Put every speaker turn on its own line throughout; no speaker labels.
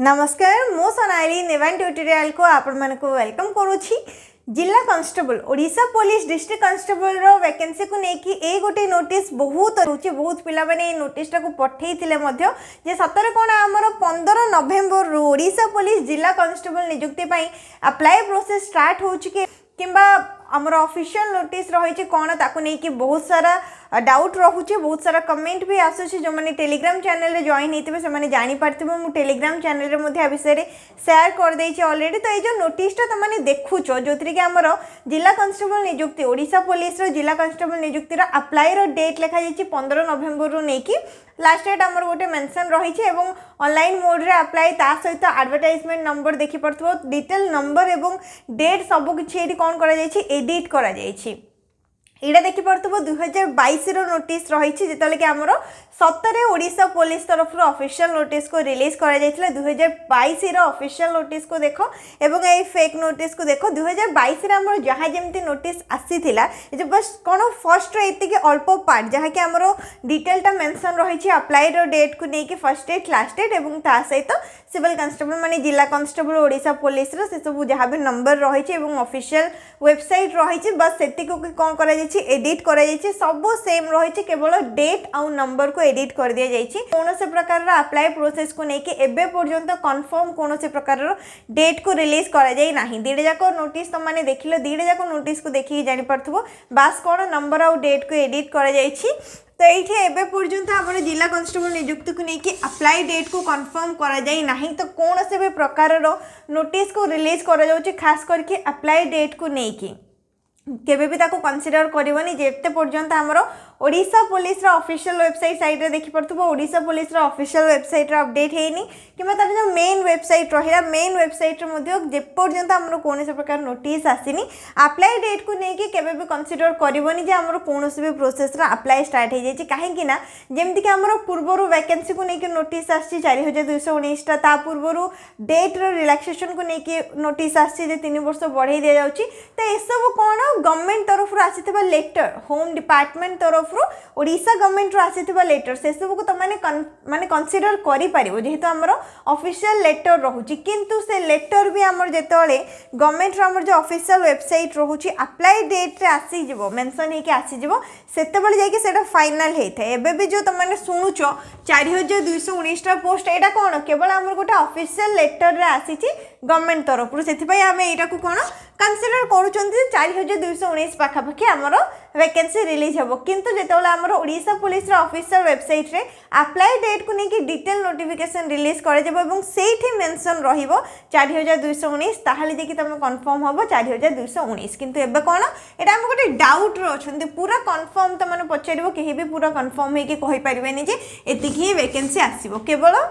नमस्कार मो सोनाली नेवान ट्यूटोरियल को आपण मानको वेलकम करूछी। जिला constable Odisha police district constable रो वैकेंसी को नेकी ए गोटे नोटिस बहुत होची। बहुत पिला माने नोटिस को पठेइतिले मध्य जे सतरे कोन हमर 15 नवेम्बर रो ओडिशा पुलिस जिला कांस्टेबल नियुक्ति पई अप्लाई प्रोसेस स्टार्ट होची के किंबा हमर ऑफिशियल नोटिस रही कौन ताकू नहीं कि बहुत सारा डाउट रोचे। बहुत सारा कमेंट भी आसूँ जो मैंने टेलीग्राम चैनल रे जॉइन होते से जापारे मुझे टेलीग्राम चैनल रे विषय शेयर कर देछि ऑलरेडी। तो ये जो नोटिसटा तुमने देखुच जो कि आमर जिला कांस्टेबल नियुक्ति ओडिशा पुलिस रो जिला कांस्टेबल नियुक्ति अप्लाई रो डेट लिखा जाइए 15 नवेम्बर रू नहीं कि लास्ट डेट आमर गोटे मेंशन रही है। ऑनलाइन मोड रे अप्लाई ता सहित एडवर्टाइजमेंट नंबर देखि पड़थबो डिटेल नंबर एवं डेट सब किछि कौन करा जाइछि एडिट करा जाइछि। एटा देखि पड़थबो 2022 रो नोटिस रही जिते कि आमर 17 ओडिशा पुलिस तरफ ऑफिशियल नोटिस को रिलीज करा जाइथिला। 2022 रो ऑफिशियल नोटिस को देखो एवं ए फेक नोटिस को देखो। 2022 रे आमर जहाँ जमती नोटिस आसीथिला जे बस कोन फर्स्ट रो एति के अल्प पार्ट जहाँ कि आमर डिटेलटा मेंशन रही अप्लाई रो डेट को नेकी फर्स्ट डेट लास्ट डेट एवं ता सहित सिविल कांस्टेबल माने जिला कांस्टेबल ओडिशा पुलिस रो से सब जहाँ भी नंबर रही एवं ऑफिशियल वेबसाइट रही बस सेति को कौन करा एडिट करा जाइए सब सेम रही केवल डेट आउ नंबर को एडिट कर दिया जाइए। कौन से प्रकार अप्लाई प्रोसेस को लेकिन एबे पर्यंत कंफर्म कौन से प्रकार डेट को रिलीज करा जाई नाही। दीडे जाक नोटिस तुम मैंने देखिल दीडे जाक नोटिस को देखिए जानी पारथबो बास कौन नंबर आउ डेट को एडिट करा जाइए। तो ये एबे पर्यंत आम जिला कांस्टेबल नियुक्ति को लेकिन अप्लाई डेट को कंफर्म करा जाई नाही। तो कौन से भी प्रकार नोटिस को रिलीज करा जाउछि खास करके अप्लाई डेट को लेकिन केबे भी ताको कंसीडर करबनी जेते पर्यंत हमर ओडिशा पुलिस रा ऑफिशियल वेबसाइट साइट रे देखि पड़थबो ओडिशा पुलिस रा ऑफिशियल वेबसाइट रा अपडेट हेनी किबा तार जो मेन वेबसाइट रहिला मेन वेबसाइट रे मध्ये जे पर्यंत हमर कोनसे प्रकार नोटिस आसीनी अप्लाई डेट को नेकी केबे भी कंसीडर करबनी जे हमर कोनसे भी प्रोसेस रा अप्लाई स्टार्ट हे जायछि। काहे कि ना जेमति कि हमर पूर्वरु वैकेंसी को नेकी नोटिस आछि 4219 ता ता पूर्वरु डेट रो रिलैक्सेशन को नेकी नोटिस आछि जे 3 वर्ष बढ़ाई दिया जाउछि। तो ए सब कोन गवर्नमेंट तरफ आसीथिबा लेटर होम डिपार्टमेंट तरफ ओडिशा गवर्नमेंट आसीथिबा लेटर से सब को तमाने माने कंसीडर करि परिबो जेहेतु हमर ऑफिशियल लेटर रहउची। किंतु से लेटर भी हमर जेतले गवर्नमेंट रो हमर जो ऑफिशियल वेबसाइट रहउची अप्लाई डेट रे आसी जिवो मेंशन हे कि आसी जिवो सेतेबेले जाय कि सेटा फाइनल हेथे। एबे भी जो तमाने सुनुचो 4219 टा पोस्ट एटा कोन केवल हमर गोटे ऑफिशियल लेटर रे आसीची गवर्नमेंट तरफ से आम यहाँ को कौन कंसीडर करुँच 4219 पाखापाखि आमर वैकेंसी रिलीज हम। किंतु जितेबाला आमर ओडिशा पुलिस ऑफिशियल वेबसाइट रे अप्लाई डेट को लेकिन डिटेल नोटिफिकेशन रिलीज कर से मेंशन रहिबो 4219 ताहाले जे कि तुम कंफर्म हम 4219। किंतु एबे कौन एटा हम गोटे डाउट रो अछंती पूरा कंफर्म तो माने पचारिबो केही भी पूरा कंफर्म हे कि कहि परिबेनी जे एतिकी ही वैकेंसी आसीबो केवल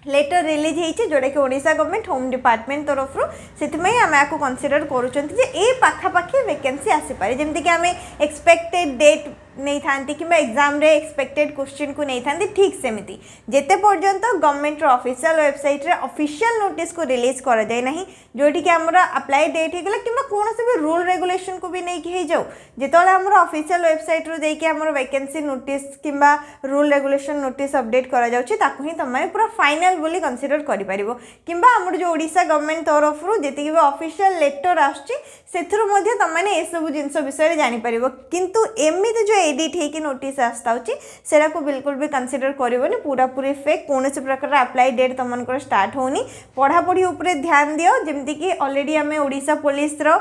लेटर रिलीज होती जोटा कि ओडिशा गवर्नमेंट होम डिपार्टमेंट तरफ से आम आपको कंसीडर करुँचे पाखापाखि वैकेंसी आसीपे जमीक आम एक्सपेक्टेड डेट नहीं था कि एग्जाम रे एक्सपेक्टेड क्वेश्चन को नहीं था ठीक सेमती जेते पर्यंत गवर्नमेंट ऑफिशियल वेबसाइट रे ऑफिशियल नोटिस को रिलीज करा जाए नहीं जोटी कि आमर अप्लाई डेट होगला कि कौन से भी रूल रेगुलेशन को भी नहीं कि जाऊ जितेबाला आमर ऑफिशियल वेबसाइट रू देखिए आमर वैकेंसी नोटिस किंबा रूल रेगुलेशन नोटिस अपडेट करा जाउछि ताकू ही तुम पूरा फाइनल बोली कंसीडर करि परिबो किंबा आमर जो ओडिशा गवर्नमेंट तरफ रू जेति कि ऑफिशियल लेटर आछि सेथुरु मध्ये तुम माने ए सब जिंस विषय जानि परिबो। किंतु एमिति जो एडिट है कि नोटिस आस्ता सेरा को बिल्कुल भी कंसीडर करबनी पूरा पूरी फेक कौन से प्रकार अप्लाई डेट तुम स्टार्ट होनी पढ़ापढ़ी उपरे ध्यान दियो जमती कि ऑलरेडी आम ओडिशा पुलिस रो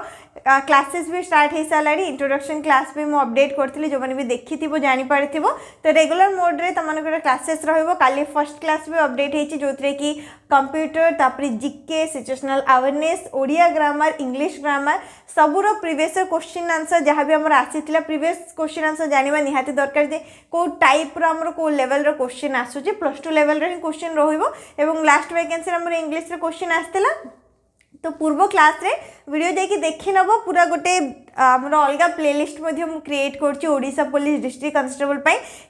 क्लासेस भी स्टार्ट हो सारा इंट्रोडक्शन क्लास भी मुझे अपडेट करी जो मैंने भी देखी थी जानी पारि तो रेगुलर मोड रे तुम क्लासेस रही फर्स्ट क्लास भी अपडेट होती जो कि कंप्यूटर तापर GK situational awareness Odia grammar English grammar सबूर प्रीवियस क्वेश्चन आंसर जहाँ भी आम आसी प्रीवियस क्वेश्चन आंसर जाना निहाती दरकार जे कौ टाइप आमर कौ लेवल रो क्वेश्चन आसूची +2 लेवल रे क्वेश्चन रही लास्ट वैकेंसी आमर इंग्लिश रे क्वेश्चन आसला। तो पूर्व क्लास रे वीडियो देखि देखि नबो पूरा गोटे आमर अलग प्लेलिस्ट क्रिएट कर ओडिशा पुलिस डिस्ट्रिक्ट कांस्टेबल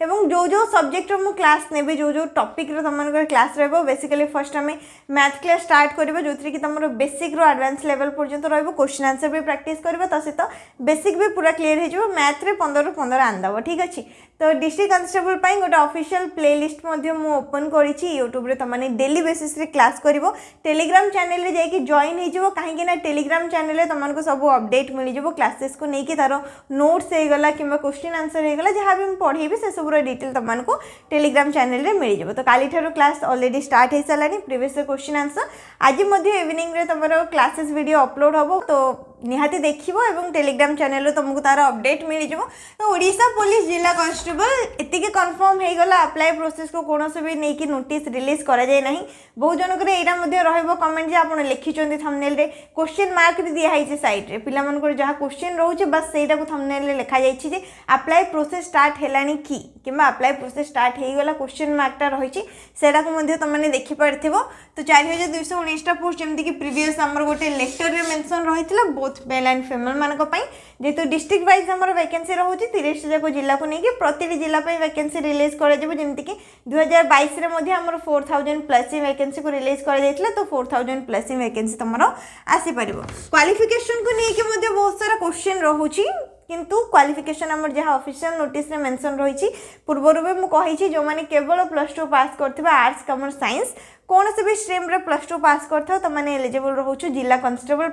एवं जो जो सब्जेक्ट मु क्लास नेबी जो जो टॉपिक रो तुम क्लास रहिबो बेसिकली फर्स्ट आम मैथ क्लास स्टार्ट करबा जो कि तुम बेसिक रो एडवांस लेवल पर्यंत रहिबो क्वेश्चन आंसर भी प्रैक्टिस करबा ता सहित बेसिक भी पूरा क्लियर हो जाबो मैथ रे 15 ରୁ 15 आंदबो ठीक अछि। तो डिस्ट्रिक्ट कांस्टेबल गोटे ऑफिशियल प्लेलिस्ट ओपन करी यूट्यूब रे तमाने डेली बेसिस रे क्लास करिवो टेलीग्राम चैनल रे जाइए जॉइन हो कहीं ना टेलीग्राम चैनल रे तुमको सब अपडेट मिल जाव क्लासेस को लेकिन तार नोट्स हो गला कि क्वेश्चन आंसर हो गला जहाँ भी पढ़ेबी से सब डिटेल तुमको टेलीग्राम चैनल रे मिल जाव। तो काली ठारो क्लास ऑलरेडी स्टार्ट हो सारानी प्रीवियस क्वेश्चन आंसर आज इवनिंग रे तुम क्लासेस वीडियो अपलोड हम तो निहाती देखिबो एवं टेलीग्राम चैनल रे तुमको तार अपडेट मिल जाव। तो ओडिशा पुलिस जिला कांस्टेबल एतिके कन्फर्म हो गला अप्लाई प्रोसेस को कौन भी नहीं कि नोटिस रिलीज करा जाए नहीं। बहुत जनक यहाँ कमेंट जे आप लिखिं थंबनेल रे क्वेश्चन मार्क भी दिखाई साइड रे पिला मनकर जहाँ क्वेश्चन रोचे बस सेटा को थंबनेल रे लिखा जाइए अप्लाई प्रोसेस स्टार्ट हेलानी कि अप्लाई प्रोसेस स्टार्ट हो गला क्वेश्चन मार्कटा रही सेटा को तुमने देखि पारथिबो। तो 4219 पोस्ट जमती कि प्रीवियस आमर गोटे लेटर रे मेंशन रही बोथ मेल एंड फीमेल मानक पई जेतु डिस्ट्रिक्ट वाइज आमर वैकेंसी रहउची 30 जाक जिला को नहीं कि प्रति जिला पे वैकेंसी रिलीज करा जेबो जेमती कि 2022 रे मध्ये आमर 4000 प्लस वैकेंसी को रिलीज करा जायतिला। तो 4000 प्लस वैकेंसी तमरो आसी परिबो। क्वालिफिकेशन को नहीं कि मध्ये बहुत सारा क्वेश्चन रहउची किंतु क्वालिफिकेशन आमर जहाँ ऑफिशियल नोटिस रे मेंशन रही पूर्वर भी मुझे जो मैंने केवल +2 पास करथिबा आर्ट्स कॉमर्स साइंस कौन से भी स्ट्रीम रे +2 पास करथो तो मैंने एलिजिबल रहउछु जिला कांस्टेबल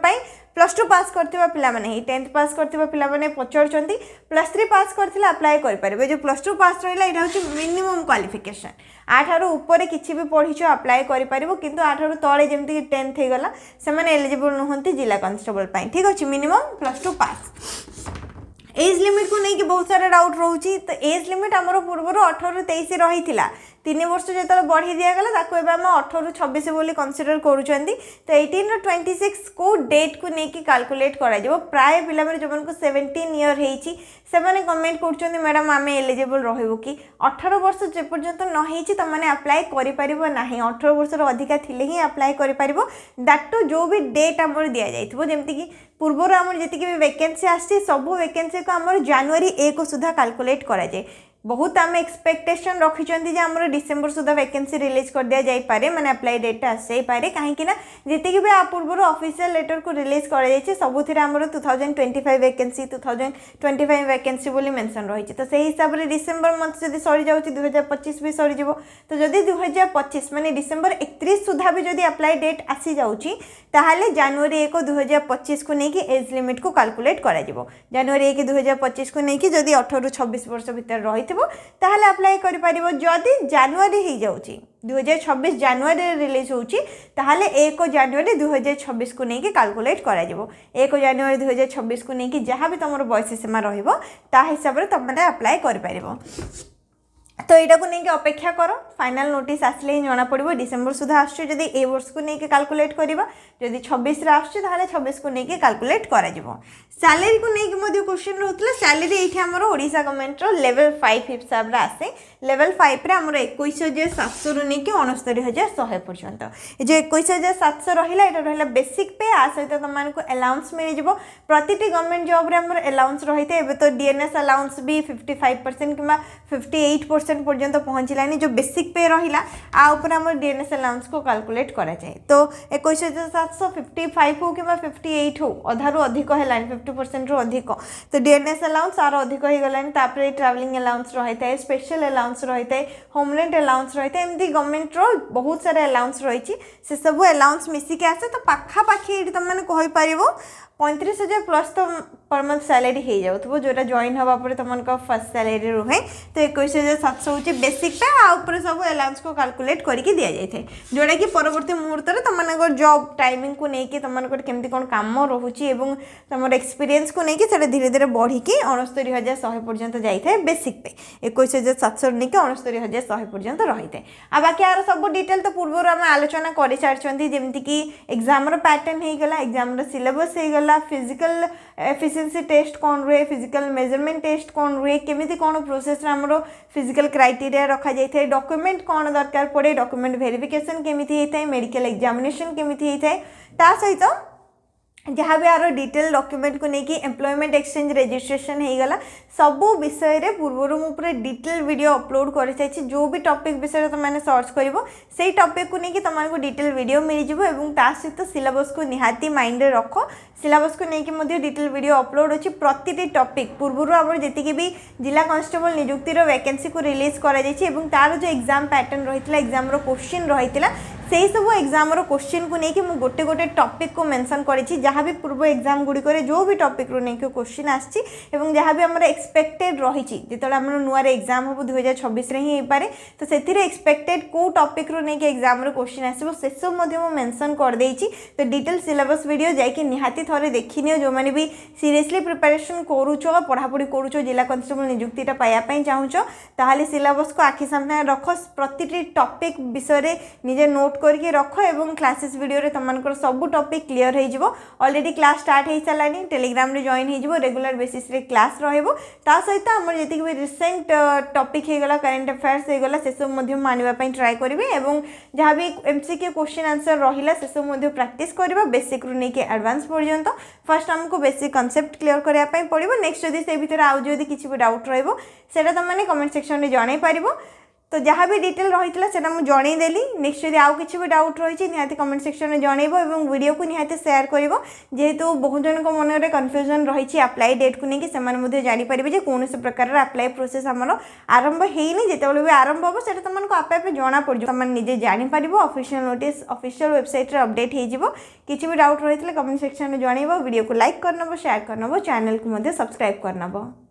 +2 पास करथिबा पिला माने ही 10th पास करथिबा पिला माने पचरचंती +3 पास करथिला अप्लाई कर पारबे। जो +2 पास रहिला एटा होची मिनिमम क्वालिफिकेशन 8 ठारू ऊपर किछि भी पढिछो अप्लाई कर पारिबो किंतु 8 ठारू तळे जेमति 10th हे गला से माने एलिजिबल नहंती जिला कांस्टेबल ठीक अछि मिनिमम +2 पास। एज लिमिट को लेकिन बहुत सारा डाउट रोचे तो एज लिमिट आमर पूर्व 18 ରୁ 23 रही 3 वर्ष जो बढ़ी दिगला ताको 18 ରୁ 26 बोली कंसीडर करूछंती। तो 18 ରୁ 26 को डेट को लेकिन कैलकुलेट करा जाबो प्राय पिला माने जो को 17 ईयर हेची से माने कमेंट करछंती मैडम आमे एलिजिबल रहइबो कि 18 वर्ष जे पर्यंत न हेची त माने अप्लाई करि परिबो नाही 18 वर्ष रो अधिका थिले ही अप्लाई करि परिबो दैट टू जो भी डेट हमर दिया जाइथबो जेमति कि पूर्वर आमर जति भी वैकेंसी आसी सब वैकेंसी को आमर जनवरी 1 सुधा कैलकुलेट करा जाए। बहुत आम एक्सपेक्टेशन रखिंट जे आमर डिसेम्बर सुधा वैकेंसी रिलीज कर दिया जाई पारे माने अप्लाई डेट आसे पारे कहीं जी भी आ पूर्व ऑफिशियल लेटर को रिलीज कर सबुथिरे आमर 2025 वैकेंसी 2025 वैकेंसी बोली मेंशन रही। तो सही हिसाब से डिसेम्बर मंथ जब सरी जाऊँ 2025 भी सरीज तो जदि 2025 माने डिसेम्बर 31 सुधा भी जदि अप्लाई डेट आसी जाऊँगी ताहले जनवरी 1 2025 को लेकिन एज लिमिट को कैलकुलेट करा जिवो। जनवरी 1 2025 को लेकिन जदि 18 ରୁ 26 वर्ष भीतर रही ताहले अप्लाई करि परिबो। जदि जनवरी हो जाउची 2026 जनवरी रिलीज होउची ताहले 1 जनवरी 2026 को लेकिन कैलकुलेट करा जिवो। 1 जनवरी 2026 को लेकिन जहाँ भी तुम बयस सीमा रहिबो ता हिसाब रे तुमने अप्लाई करि परिबो। तो यहाँ को लेकिन अपेक्षा कर फाइनल नोटिस आसले ही जना पड़ो डिसेम्बर सुधा आसो जदि ए वर्ष को लेकिन कैलकुलेट करवा जदि 26 आसो 26 को लेकिन कैलकुलेट करा सैलरी को लेकिन क्वेश्चन रोला सैलरी ये आमर ओडिशा गवर्नमेंट लेवल 5 हिसाब से आसे लेवल 5 रे आमर 21,700 रू नहीं 69,100 पर्यंत जो 21,700 रहा बेसिक पे आ सहित तुमको अलाउंस मिल जाव प्रति गवर्नमेंट जॉब रे आमर अलाउंस रही है। एवं तो डीएनएस अलाउंस भी 55% कि 58% पर्यंत पहुँचलानी जो बेसिक पे रहा आपर आम डीएनएस अलाउंस को कैलकुलेट करा जाए। तो 21,755 हो कि 58 हो अधारू अधिक है 50% रू अधिक तो डीएनएस अलाउंस आर अधिक हो गलानी तापर ट्रैवलिंग अलाउंस रही है स्पेशल अलाउंस रही है होमलैंड अलाउंस रही है एमती गवर्नमेंट रो बहुत सारे अलाउंस रही से सब अलाउंस मिसिक आसे। तो पाखापाखि ये तुमने कहीपर 35,000 प्लस तो पर मंथ सैलरी हो जाऊ जोटा जॉइन हवा पर तुमको फर्स्ट सैलरी रुहे। तो 21,700 हूँ बेसिक पे आउपर सब अलाउंस को कैलकुलेट करके दि जाए जोटा कि परवर्ती मुहूर्त में तुम जॉब टाइमिंग को लेकिन तुमको केमती कौन कम रोचे तुम एक्सपीरियंस को लेकिन धीरे धीरे बढ़ी 69,100 पर्यंत जाए बेसिक पे 21,700 नहीं 69,100 पर्यंत रही है। आ बाकी यार सब डिटेल तो पूर्व आम आलोचना कर सारी जमीक एग्जाम पैटर्न हो गला एग्जाम सिलेबस हो गला फिजिकल एफिशिएंसी टेस्ट कौन रुए फिजिकल मेजरमेंट टेस्ट कौन रुए केमिति कौन प्रोसेस आमर फिजिकल क्राइटेरिया रखा जाए डॉक्यूमेंट कौन दरकार पड़े डॉक्यूमेंट वेरिफिकेशन केमिति होता है मेडिकल एग्जामिनेशन केमिति होता है ता सहित जहाँ भी यार डिटेल डॉक्यूमेंट को लेकिन एम्प्लॉयमेंट एक्सचेंज रजिस्ट्रेशन हो गला सबू विषय रे पूर्वर मुझे डिटेल वीडियो अपलोड कर जो भी टॉपिक विषय तुमने सर्च कर से टॉपिक को लेकिन तुमको डिटेल वीडियो मिल जाए ता सहित सिलेबस को निहाती माइंड रख सिलेबस को लेकिन डिटेल वीडियो अपलोड अच्छी प्रति टॉपिक पूर्वर आम जी भी जिला कांस्टेबल नियुक्तिर वैकेंसी को रिलीज कर तार जो एग्जाम पैटर्न रही है एग्जाम क्वेश्चन रही से ही सब एग्जाम क्वेश्चन को लेकिन मुझे गोटे गोटे टॉपिक को मेंशन करी जहाँ भी पूर्व एग्जाम गुड़िक जो भी टॉपिक रू नहीं क्वेश्चन आसी जहाँ भी आम एक्सपेक्टेड रही जो आम नुआ एग्जाम हम 2026 ही हो पारे तो से एक्सपेक्टेड कौ टॉपिक रू नहीं एग्जाम क्वेश्चन आसो से सब मेंशन कर देछि तो डिटेल सिलेबस वीडियो जाकि निहाती थोड़े देखनी जो मैंने भी सीरियसली प्रिपरेशन करुच पढ़ापढ़ी करुच जिला कांस्टेबल नियुक्तिटा पाइबापी चाहूच ताहले सिलेबस को आखि सामने रख प्रति टॉपिक विषय निजे नोट करके रख एवं क्लासेस वीडियो रे तुमनकर सब टॉपिक क्लियर हो जिवो ऑलरेडी क्लास स्टार्ट हो सारानी टेलीग्राम रे जॉइन हो जिवो रेगुलर बेसिस रे क्लास रहबो ता सहित हमर जति भी रिसेंट टॉपिक हे गला करंट अफेयर्स हे गला से सब मध्ये मानिबा पई ट्राई करबे एवं जहाँ भी एमसीक्यू क्वेश्चन आंसर रहिला से सब मध्ये प्रैक्टिस करबा बेसिक रु नै के एडवांस पर्यंत फर्स्ट हमको बेसिक कांसेप्ट क्लियर करिया पई पड़िबो नेक्स्ट जदि से भीतर आउ जदि किछि भी डाउट रहबो सेटा तुम माने कमेंट सेक्शन रे जणाई पारिबो तो जहाँ भी डिटेल रही है मुझे जनईदेली नेक्स्ट जब आउ कि डाउट रही निहाती कमेंट सेक्शन में जनइब और वीडियो को निहाती शेयर कर जेहेतु बहुत जन मन में कन्फ्यूजन रही अप्लाई डेट को लेकिन से जानीपारे जे कौन से प्रकार अप्लाई प्रोसेस आमर आरंभ होनी जिते भी आरंभ हम से तुमको आपे जना पड़ तुम निजे जानीपर ऑफिशियल नोटिस ऑफिशियल वेबसाइट रे अपडेट हो किसी भी डाउट रही है कमेंट सेक्शन में जनइब वीडियो को लाइक करनब शेयर करनब चैनल को सब्सक्राइब करनब।